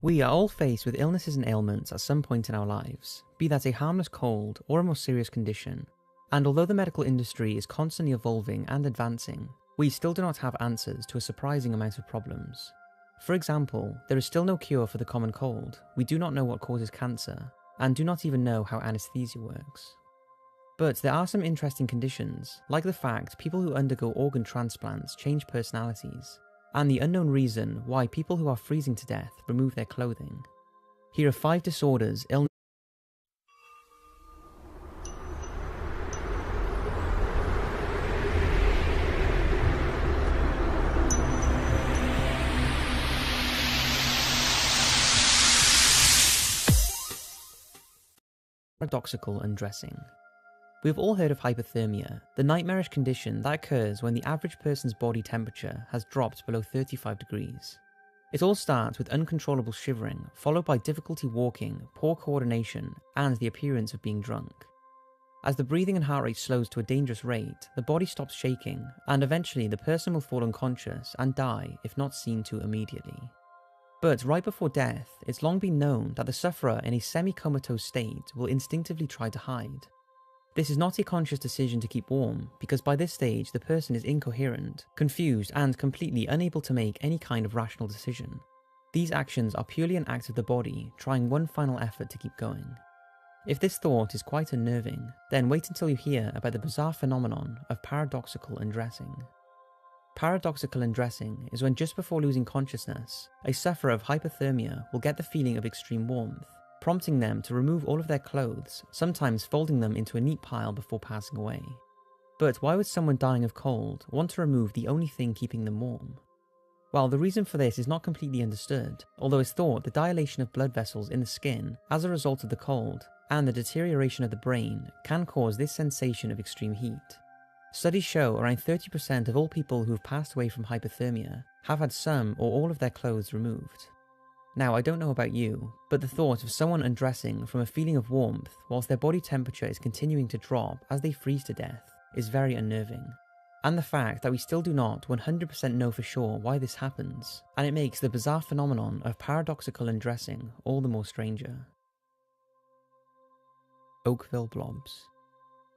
We are all faced with illnesses and ailments at some point in our lives, be that a harmless cold or a more serious condition. And although the medical industry is constantly evolving and advancing, we still do not have answers to a surprising amount of problems. For example, there is still no cure for the common cold, we do not know what causes cancer, and do not even know how anesthesia works. But there are some interesting conditions, like the fact people who undergo organ transplants change personalities, and the unknown reason why people who are freezing to death remove their clothing. Here are 5 disorders, illnesses, paradoxical undressing. We have all heard of hypothermia, the nightmarish condition that occurs when the average person's body temperature has dropped below 35 degrees. It all starts with uncontrollable shivering, followed by difficulty walking, poor coordination, and the appearance of being drunk. As the breathing and heart rate slows to a dangerous rate, the body stops shaking, and eventually the person will fall unconscious and die if not seen to immediately. But right before death, it's long been known that the sufferer in a semi-comatose state will instinctively try to hide. This is not a conscious decision to keep warm, because by this stage the person is incoherent, confused, and completely unable to make any kind of rational decision. These actions are purely an act of the body trying one final effort to keep going. If this thought is quite unnerving, then wait until you hear about the bizarre phenomenon of paradoxical undressing. Paradoxical undressing is when just before losing consciousness, a sufferer of hypothermia will get the feeling of extreme warmth, prompting them to remove all of their clothes, sometimes folding them into a neat pile before passing away. But why would someone dying of cold want to remove the only thing keeping them warm? Well, the reason for this is not completely understood, although it's thought the dilation of blood vessels in the skin as a result of the cold and the deterioration of the brain can cause this sensation of extreme heat. Studies show around 30% of all people who have passed away from hypothermia have had some or all of their clothes removed. Now, I don't know about you, but the thought of someone undressing from a feeling of warmth whilst their body temperature is continuing to drop as they freeze to death is very unnerving. And the fact that we still do not 100% know for sure why this happens, and it makes the bizarre phenomenon of paradoxical undressing all the more stranger. Oakville blobs.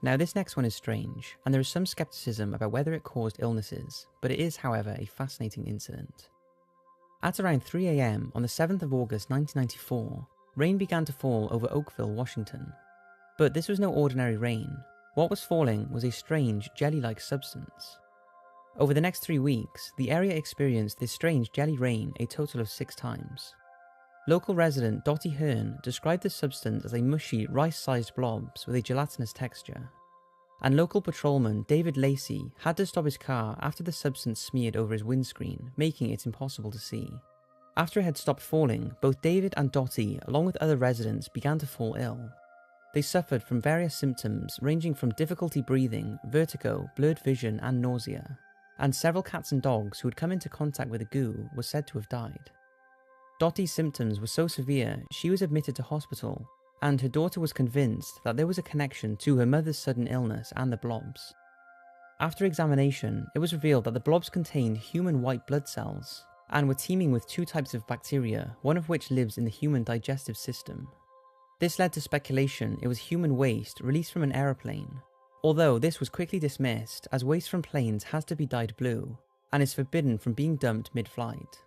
Now, this next one is strange, and there is some skepticism about whether it caused illnesses, but it is, however, a fascinating incident. At around 3 AM on the 7th of August 1994, rain began to fall over Oakville, Washington. But this was no ordinary rain. What was falling was a strange jelly-like substance. Over the next 3 weeks, the area experienced this strange jelly rain a total of 6 times. Local resident Dottie Hearn described the substance as a mushy, rice-sized blobs with a gelatinous texture. And local patrolman David Lacey had to stop his car after the substance smeared over his windscreen, making it impossible to see. After it had stopped falling, both David and Dottie, along with other residents, began to fall ill. They suffered from various symptoms ranging from difficulty breathing, vertigo, blurred vision, and nausea. And several cats and dogs who had come into contact with the goo were said to have died. Dottie's symptoms were so severe she was admitted to hospital, and her daughter was convinced that there was a connection to her mother's sudden illness and the blobs. After examination, it was revealed that the blobs contained human white blood cells, and were teeming with 2 types of bacteria, one of which lives in the human digestive system. This led to speculation it was human waste released from an aeroplane, although this was quickly dismissed as waste from planes has to be dyed blue, and is forbidden from being dumped mid-flight.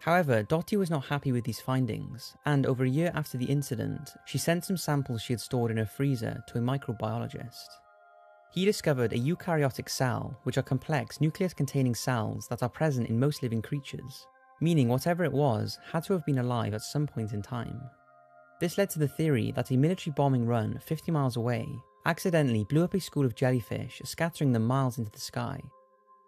However, Dottie was not happy with these findings, and over a year after the incident, she sent some samples she had stored in her freezer to a microbiologist. He discovered a eukaryotic cell, which are complex nucleus-containing cells that are present in most living creatures, meaning whatever it was had to have been alive at some point in time. This led to the theory that a military bombing run 50 miles away accidentally blew up a school of jellyfish, scattering them miles into the sky.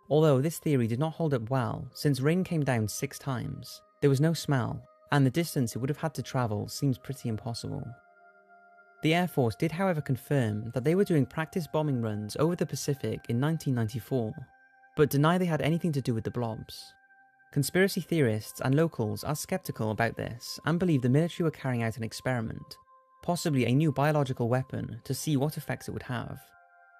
Although this theory did not hold up well, since rain came down 6 times, there was no smell, and the distance it would have had to travel seems pretty impossible. The Air Force did however confirm that they were doing practice bombing runs over the Pacific in 1994, but deny they had anything to do with the blobs. Conspiracy theorists and locals are skeptical about this and believe the military were carrying out an experiment, possibly a new biological weapon, to see what effects it would have.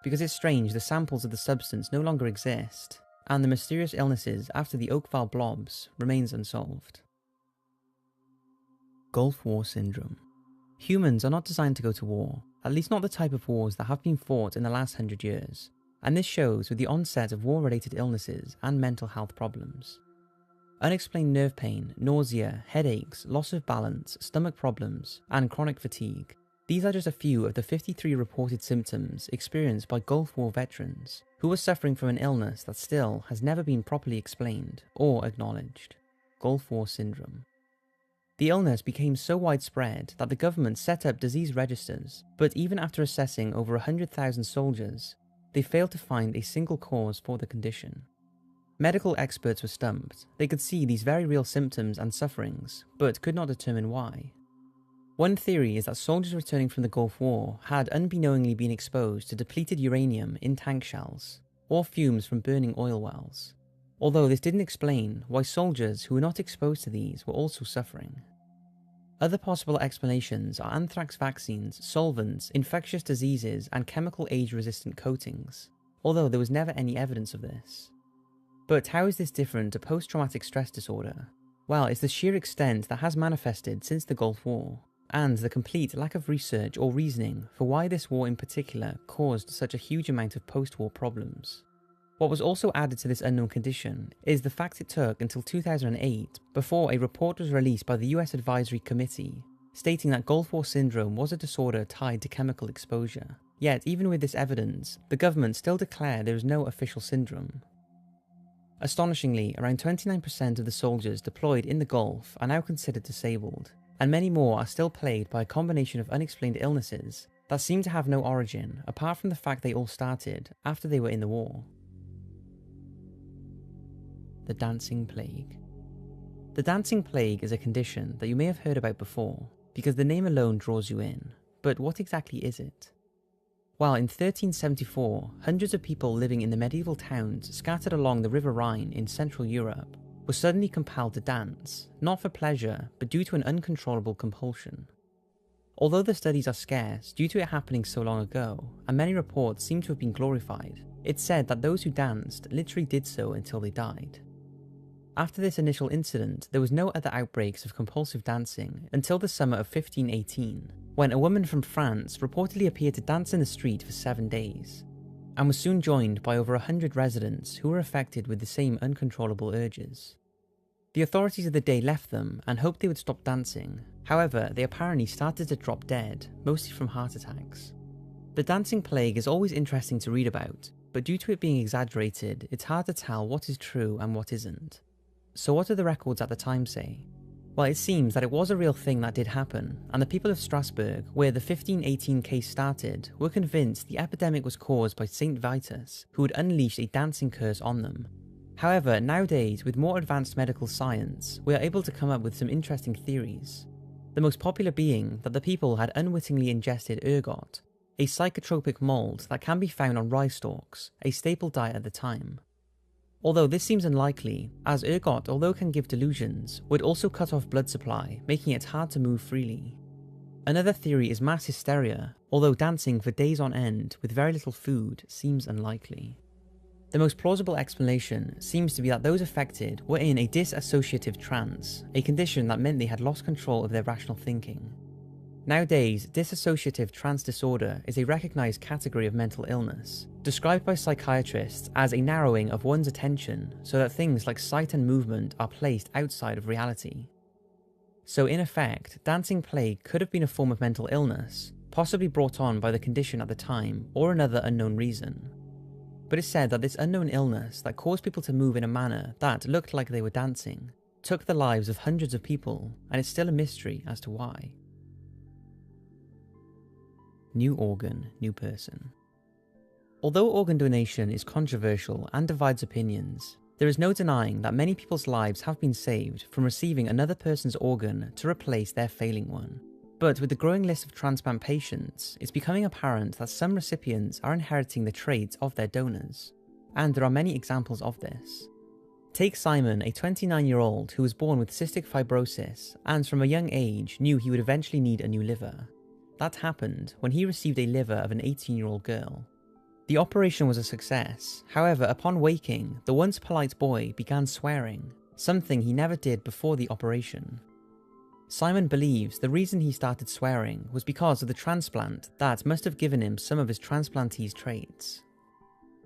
Because it's strange the samples of the substance no longer exist, and the mysterious illnesses after the Oakville blobs remains unsolved. Gulf War Syndrome. Humans are not designed to go to war, at least not the type of wars that have been fought in the last 100 years, and this shows with the onset of war-related illnesses and mental health problems. Unexplained nerve pain, nausea, headaches, loss of balance, stomach problems, and chronic fatigue. These are just a few of the 53 reported symptoms experienced by Gulf War veterans who were suffering from an illness that still has never been properly explained or acknowledged: Gulf War Syndrome. The illness became so widespread that the government set up disease registers, but even after assessing over 100,000 soldiers, they failed to find a single cause for the condition. Medical experts were stumped. They could see these very real symptoms and sufferings, but could not determine why. One theory is that soldiers returning from the Gulf War had unbeknowingly been exposed to depleted uranium in tank shells, or fumes from burning oil wells, although this didn't explain why soldiers who were not exposed to these were also suffering. Other possible explanations are anthrax vaccines, solvents, infectious diseases, and chemical age-resistant coatings, although there was never any evidence of this. But how is this different to post-traumatic stress disorder? Well, it's the sheer extent that has manifested since the Gulf War, and the complete lack of research or reasoning for why this war in particular caused such a huge amount of post-war problems. What was also added to this unknown condition is the fact it took until 2008 before a report was released by the US Advisory Committee stating that Gulf War Syndrome was a disorder tied to chemical exposure. Yet, even with this evidence, the government still declared there is no official syndrome. Astonishingly, around 29% of the soldiers deployed in the Gulf are now considered disabled, and many more are still plagued by a combination of unexplained illnesses that seem to have no origin apart from the fact they all started after they were in the war. The Dancing Plague. The Dancing Plague is a condition that you may have heard about before, because the name alone draws you in, but what exactly is it? Well, in 1374, hundreds of people living in the medieval towns scattered along the River Rhine in Central Europe were suddenly compelled to dance, not for pleasure, but due to an uncontrollable compulsion. Although the studies are scarce due to it happening so long ago, and many reports seem to have been glorified, it's said that those who danced literally did so until they died. After this initial incident, there was no other outbreaks of compulsive dancing until the summer of 1518, when a woman from France reportedly appeared to dance in the street for 7 days, and was soon joined by over 100 residents who were affected with the same uncontrollable urges. The authorities of the day left them and hoped they would stop dancing. However, they apparently started to drop dead, mostly from heart attacks. The Dancing Plague is always interesting to read about, but due to it being exaggerated, it's hard to tell what is true and what isn't. So what do the records at the time say? Well, it seems that it was a real thing that did happen, and the people of Strasbourg, where the 1518 case started, were convinced the epidemic was caused by Saint Vitus, who had unleashed a dancing curse on them. However, nowadays, with more advanced medical science, we are able to come up with some interesting theories. The most popular being that the people had unwittingly ingested ergot, a psychotropic mold that can be found on rye stalks, a staple diet at the time. Although this seems unlikely, as ergot, although can give delusions, would also cut off blood supply, making it hard to move freely. Another theory is mass hysteria, although dancing for days on end with very little food seems unlikely. The most plausible explanation seems to be that those affected were in a dissociative trance, a condition that meant they had lost control of their rational thinking. Nowadays, dissociative trance disorder is a recognized category of mental illness, described by psychiatrists as a narrowing of one's attention so that things like sight and movement are placed outside of reality. So in effect, Dancing Plague could have been a form of mental illness, possibly brought on by the condition at the time or another unknown reason. But it's said that this unknown illness that caused people to move in a manner that looked like they were dancing took the lives of hundreds of people, and it's still a mystery as to why. New organ, new person. Although organ donation is controversial and divides opinions, there is no denying that many people's lives have been saved from receiving another person's organ to replace their failing one. But with the growing list of transplant patients, it's becoming apparent that some recipients are inheriting the traits of their donors, and there are many examples of this. Take Simon, a 29-year-old who was born with cystic fibrosis and from a young age knew he would eventually need a new liver. That happened when he received a liver of an 18-year-old girl. The operation was a success. However, upon waking, the once polite boy began swearing, something he never did before the operation. Simon believes the reason he started swearing was because of the transplant that must have given him some of his transplantee's traits.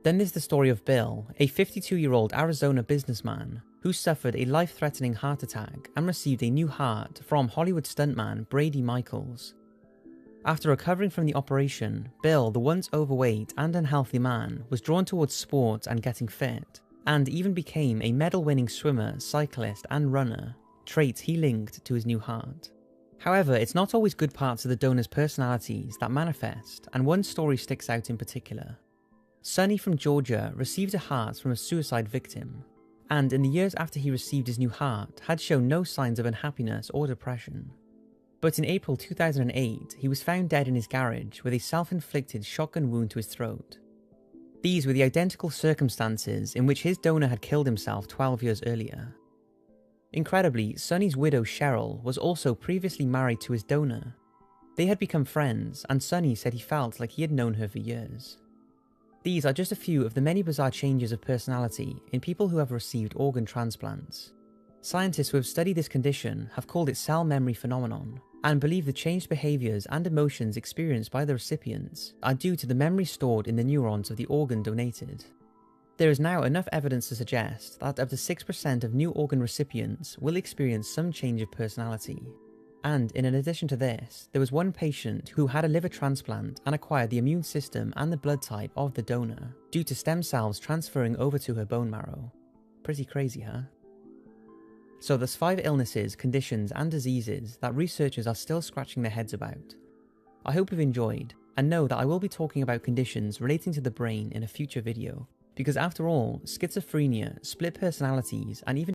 Then there's the story of Bill, a 52-year-old Arizona businessman who suffered a life-threatening heart attack and received a new heart from Hollywood stuntman Brady Michaels. After recovering from the operation, Bill, the once overweight and unhealthy man, was drawn towards sports and getting fit, and even became a medal-winning swimmer, cyclist, and runner, traits he linked to his new heart. However, it's not always good parts of the donor's personalities that manifest, and one story sticks out in particular. Sonny from Georgia received a heart from a suicide victim, and in the years after he received his new heart, had shown no signs of unhappiness or depression. But in April 2008, he was found dead in his garage with a self-inflicted shotgun wound to his throat. These were the identical circumstances in which his donor had killed himself 12 years earlier. Incredibly, Sonny's widow Cheryl was also previously married to his donor. They had become friends, and Sonny said he felt like he had known her for years. These are just a few of the many bizarre changes of personality in people who have received organ transplants. Scientists who have studied this condition have called it cell memory phenomenon, and believe the changed behaviours and emotions experienced by the recipients are due to the memory stored in the neurons of the organ donated. There is now enough evidence to suggest that up to 6% of new organ recipients will experience some change of personality. And in addition to this, there was one patient who had a liver transplant and acquired the immune system and the blood type of the donor due to stem cells transferring over to her bone marrow. Pretty crazy, huh? So there's 5 illnesses, conditions, and diseases that researchers are still scratching their heads about. I hope you've enjoyed, and know that I will be talking about conditions relating to the brain in a future video, because after all, schizophrenia, split personalities, and even